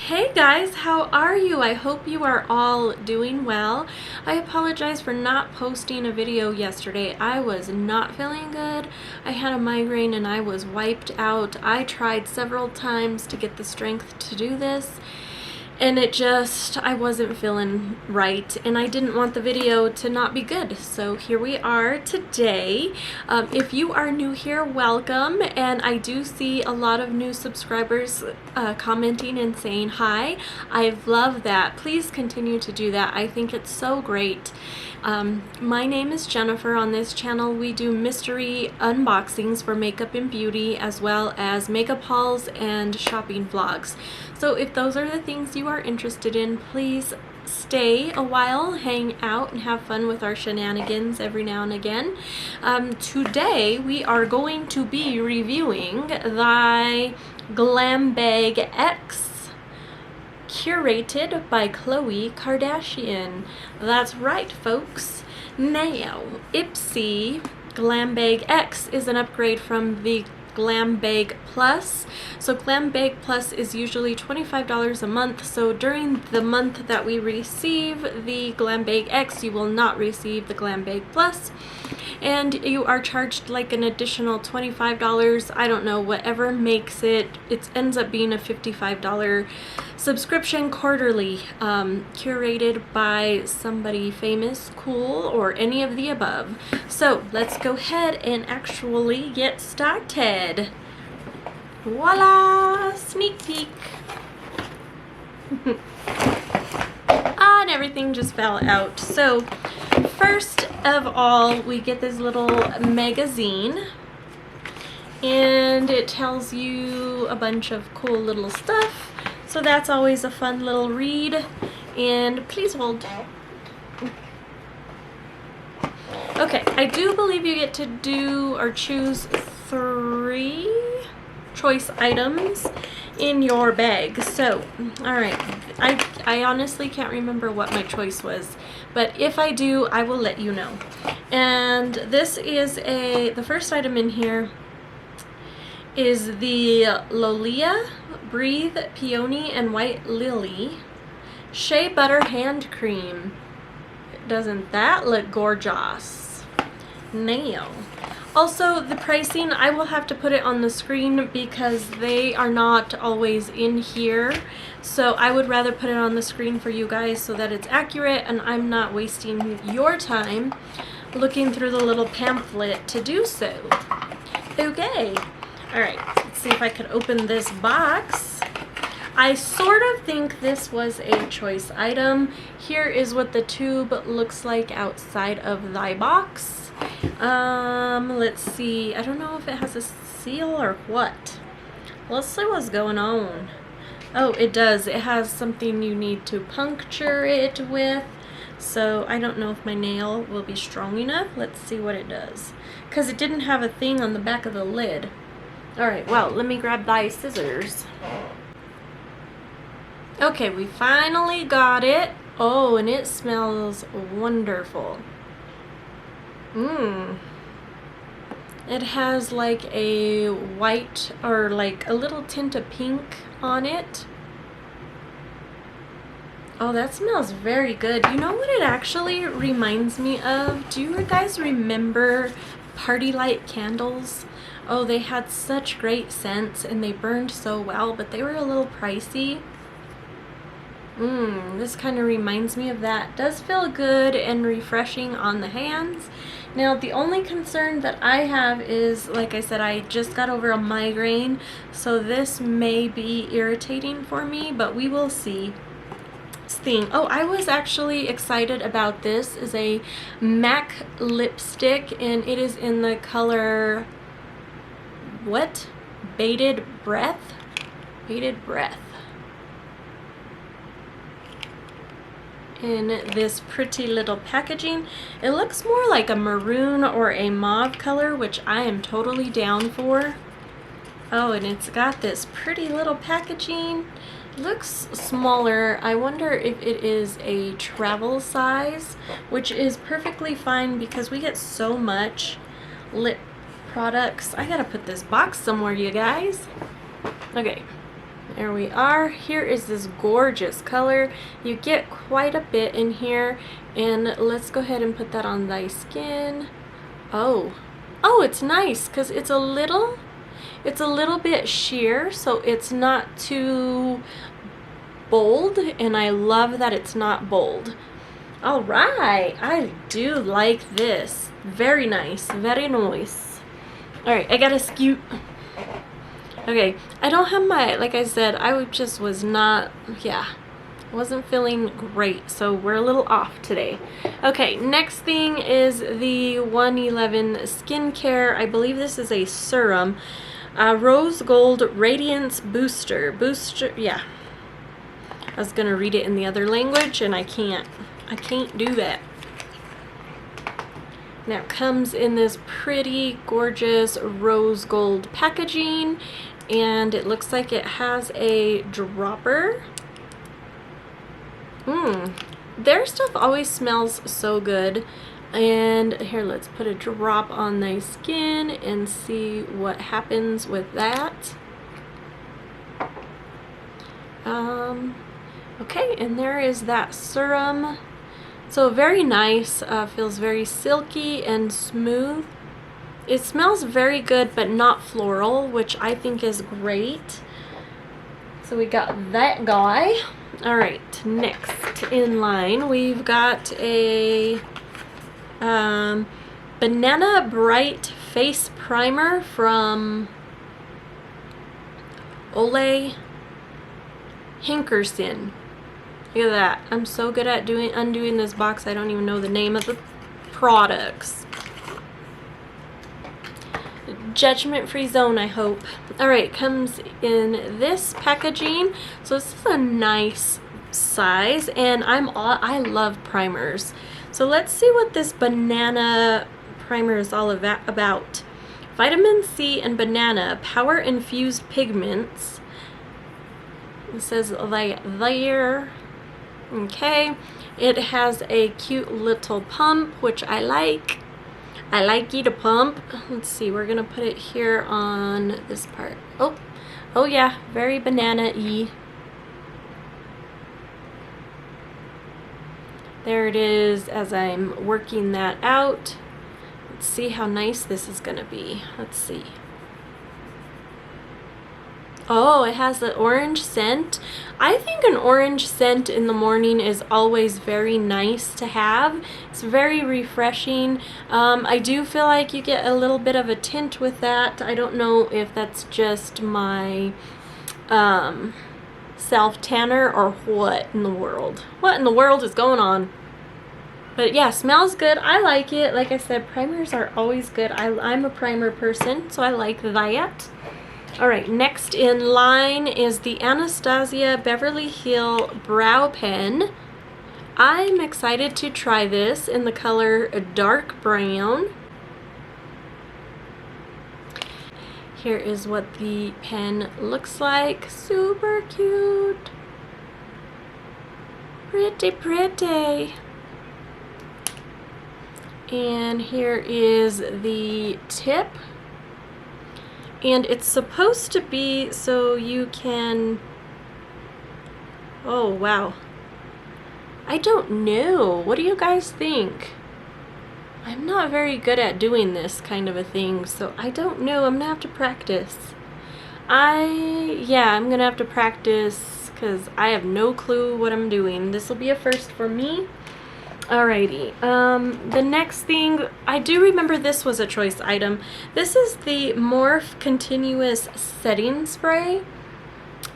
Hey guys, how are you? I hope you are all doing well. I apologize for not posting a video yesterday. I was not feeling good. I had a migraine and I was wiped out. I tried several times to get the strength to do this, and I wasn't feeling right, and I didn't want the video to not be good. So here we are today. If you are new here, welcome, and I do see a lot of new subscribers commenting and saying hi. I love that. Please continue to do that. I think it's so great. My name is Jennifer. On this channel we do mystery unboxings for makeup and beauty, as well as makeup hauls and shopping vlogs. So if those are the things you are interested in, please stay a while, hang out, and have fun with our shenanigans every now and again. Today we are going to be reviewing the Glam Bag X, curated by Khloe Kardashian. That's right, folks. Now, Ipsy Glam Bag X is an upgrade from the Glam Bag Plus. So Glam Bag Plus is usually $25 a month. So during the month that we receive the Glam Bag X, you will not receive the Glam Bag Plus, and you are charged like an additional $25. I don't know, whatever makes it. It ends up being a $55 subscription quarterly, curated by somebody famous, cool, or any of the above. So let's go ahead and actually get started. Voila! Sneak peek. And everything just fell out. So first of all, we get this little magazine, and it tells you a bunch of cool little stuff. So that's always a fun little read. And please hold. Okay, I do believe you get to do or choose 3 choice items in your bag. So, alright, I honestly can't remember what my choice was, but if I do, I will let you know. And this is the first item in here is the Olay Breathe Peony and White Lily Shea Butter Hand Cream. Doesn't that look gorgeous? Now, also the pricing, I will have to put it on the screen because they are not always in here. So I would rather put it on the screen for you guys so that it's accurate and I'm not wasting your time looking through the little pamphlet to do so. Okay. Alright, let's see if I could open this box. I sort of think this was a choice item. Here is what the tube looks like outside of the box. Let's see. I don't know if it has a seal or what. Let's see what's going on. Oh, it does. It has something you need to puncture it with. So I don't know if my nail will be strong enough. Let's see what it does. Because it didn't have a thing on the back of the lid. Alright, well, let me grab thy scissors. Okay, we finally got it. Oh, and it smells wonderful. It has like a white or like a little tint of pink on it. Oh, that smells very good. You know what it actually reminds me of? Do you guys remember party light candles? Oh, they had such great scents and they burned so well, but they were a little pricey. This kind of reminds me of that. Does feel good and refreshing on the hands. Now, the only concern that I have is, like I said, I just got over a migraine, so this may be irritating for me, but we will see. Thing. Oh, I was actually excited about this. Is a MAC lipstick, and it is in the color what? Bated Breath? Bated Breath. In this pretty little packaging. It looks more like a maroon or a mauve color, which I am totally down for. Oh, and it's got this pretty little packaging. Looks smaller. I wonder if it is a travel size, which is perfectly fine because we get so much lip products. I gotta put this box somewhere, you guys. Okay, There we are. Here is this gorgeous color. You get quite a bit in here, and let's go ahead and put that on thy skin. Oh, it's nice because it's a little bit sheer, so it's not too bold, and I love that it's not bold. All right, I do like this. Very nice, very nice. All right, I gotta scoot. Okay, I don't have my, like I said, was not, yeah, wasn't feeling great, so we're a little off today. Okay, next thing is the 111 Skincare. I believe this is a serum. Rose Gold Radiance Booster. Yeah. I was gonna read it in the other language, and I can't do that. Now it comes in this pretty, gorgeous rose gold packaging, and it looks like it has a dropper. Their stuff always smells so good. And here, let's put a drop on the skin and see what happens with that. Okay, and there is that serum. So very nice, feels very silky and smooth. It smells very good, but not floral, which I think is great. So we got that guy. All right, next in line, we've got a Banana Bright Face Primer from Olay, Hinkerson. Look at that. I'm so good at undoing this box, I don't even know the name of the products. Judgment-free zone, I hope. Alright, comes in this packaging. So this is a nice size, and I love primers. So let's see what this banana primer is all about. Vitamin C and banana, power infused pigments. It says right there. Okay, it has a cute little pump, which I like. I like you to pump. Let's see, we're gonna put it here on this part. Oh yeah, very banana-y. There it is as I'm working that out. Let's see how nice this is gonna be. Let's see. Oh, it has the orange scent. I think an orange scent in the morning is always very nice to have. It's very refreshing. I do feel like you get a little bit of a tint with that. I don't know if that's just my self-tanner or what in the world. What in the world is going on? But yeah, smells good. I like it. Like I said, primers are always good. I'm a primer person, so I like that. Alright, next in line is the Anastasia Beverly Hills Brow Pen. I'm excited to try this in the color dark brown. Here is what the pen looks like. Super cute. Pretty, pretty. And here is the tip. And it's supposed to be so you can, oh wow, I don't know, what do you guys think? I'm not very good at doing this kind of a thing, so I don't know. I'm gonna have to practice. I'm gonna have to practice because I have no clue what I'm doing. This will be a first for me. Alrighty, the next thing, I do remember this was a choice item. This is the Morph Continuous Setting Spray.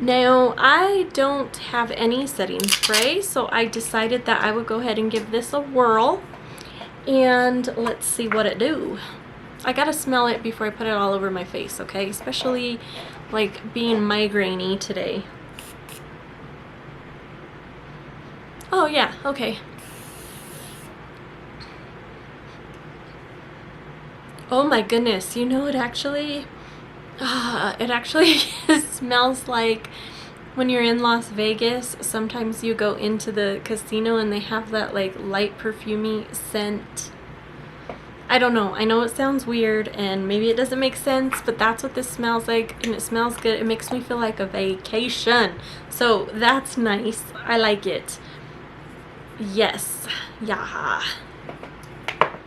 Now, I don't have any setting spray, so I decided that I would go ahead and give this a whirl. And let's see what it do. I gotta smell it before I put it all over my face, okay? Especially, like, being migraine-y today. Oh, yeah, okay. Oh my goodness, you know, it actually smells like when you're in Las Vegas, sometimes you go into the casino and they have that like light perfumey scent. I don't know. I know it sounds weird and maybe it doesn't make sense, but that's what this smells like, and it smells good. It makes me feel like a vacation. So that's nice. I like it. Yes. Yeah.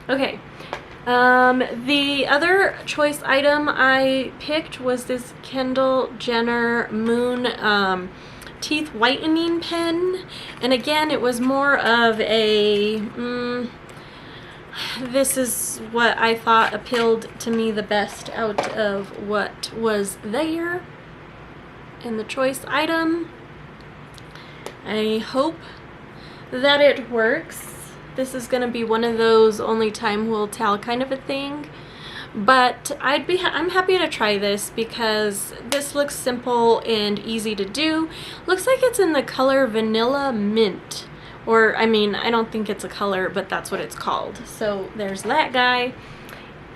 Okay. The other choice item I picked was this Kendall Jenner Moon teeth whitening pen, and again it was more of a this is what I thought appealed to me the best out of what was there in the choice item. I hope that it works. This is gonna be one of those only time will tell kind of a thing, but I'm happy to try this because this looks simple and easy to do. Looks like it's in the color Vanilla Mint, or I mean, I don't think it's a color, but that's what it's called. So there's that guy.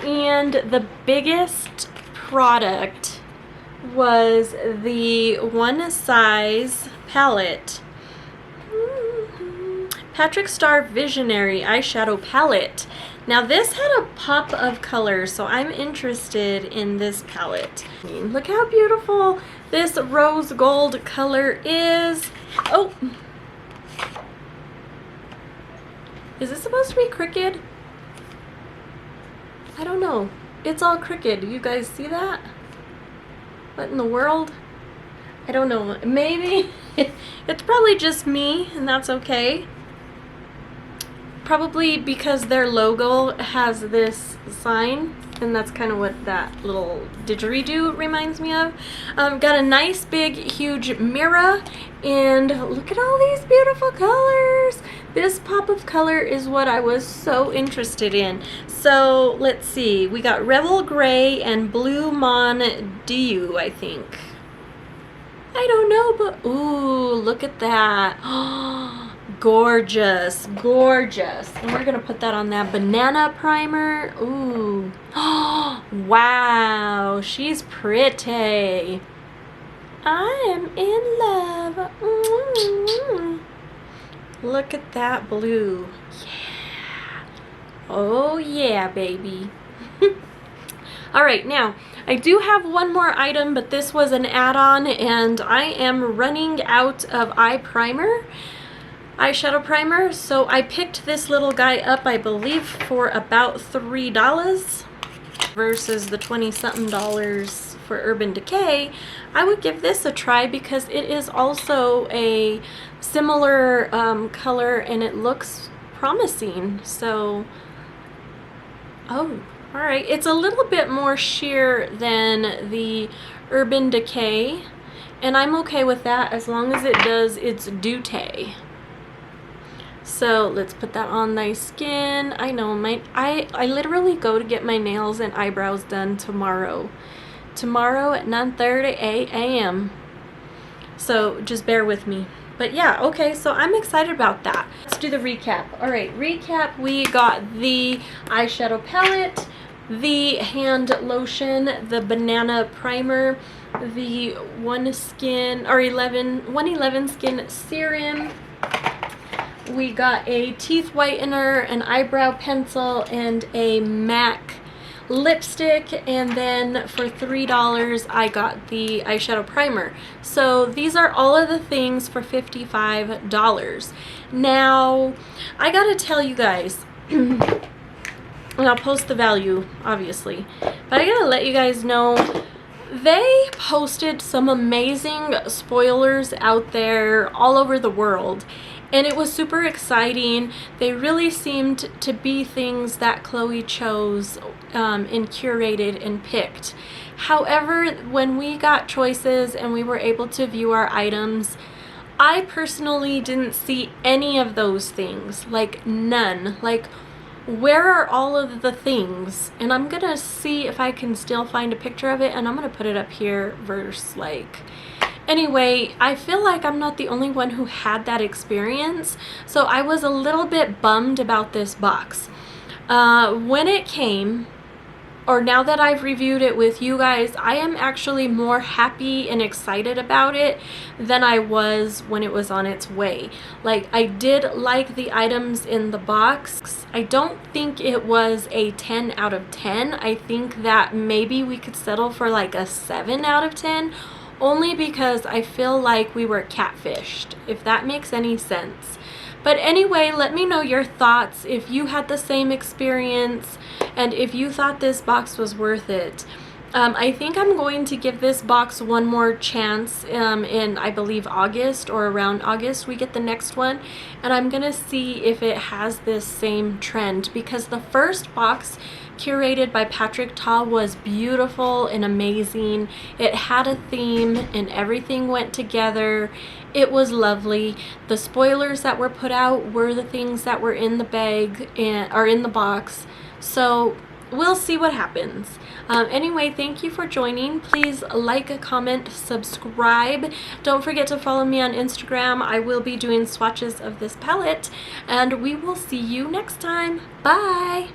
And the biggest product was the One Size palette. Patrick Star Visionary eyeshadow palette. Now this had a pop of color, so I'm interested in this palette. Look how beautiful this rose gold color is. Oh, is this supposed to be crooked? I don't know. It's all crooked. You guys see that? What in the world? I don't know. Maybe it's probably just me, and that's okay. Probably because their logo has this sign, and that's kind of what that little didgeridoo reminds me of. Got a nice big huge mirror, and look at all these beautiful colors. This pop of color is what I was so interested in. So let's see, we got Rebel Gray and Blue Mon Dieu, I think. I don't know, but ooh, look at that. Gorgeous, gorgeous. And we're gonna put that on that banana primer. Ooh. Wow, she's pretty. I am in love. Look at that blue. Yeah. Oh yeah, baby. All right, now I do have one more item, but this was an add-on, and I am running out of eyeshadow primer, so I picked this little guy up, I believe, for about $3 versus the 20-something dollars for Urban Decay. I would give this a try because it is also a similar color and it looks promising. So, oh, all right. It's a little bit more sheer than the Urban Decay, and I'm okay with that as long as it does its duty. So let's put that on my skin. I know I literally go to get my nails and eyebrows done tomorrow at 9:30 a.m. So just bear with me. But yeah, okay, so I'm excited about that. Let's do the recap. All right, recap. We got the eyeshadow palette, the hand lotion, the banana primer, the 111 Skin Serum. We got a teeth whitener, an eyebrow pencil, and a MAC lipstick, and then for $3 I got the eyeshadow primer. So these are all of the things for $55. Now I gotta tell you guys, and I'll post the value obviously, but I gotta let you guys know they posted some amazing spoilers out there all over the world. And it was super exciting. They really seemed to be things that Khloe chose and curated and picked. However, when we got choices and we were able to view our items, I personally didn't see any of those things. Like none. Like, where are all of the things? And I'm gonna see if I can still find a picture of it, and I'm gonna put it up here versus like... Anyway, I feel like I'm not the only one who had that experience, so I was a little bit bummed about this box. When it came, or now that I've reviewed it with you guys, I am actually more happy and excited about it than I was when it was on its way. Like, I did like the items in the box. I don't think it was a 10 out of 10. I think that maybe we could settle for like a 7 out of 10, only because I feel like we were catfished, if that makes any sense. But anyway, let me know your thoughts if you had the same experience and if you thought this box was worth it. I think I'm going to give this box one more chance in, I believe, August, or around August we get the next one, and I'm gonna see if it has this same trend, because the first box curated by Patrick Ta was beautiful and amazing. It had a theme and everything went together. It was lovely. The spoilers that were put out were the things that were in the bag or in the box. So we'll see what happens. Anyway, thank you for joining. Please like, comment, subscribe. Don't forget to follow me on Instagram. I will be doing swatches of this palette, and we will see you next time. Bye!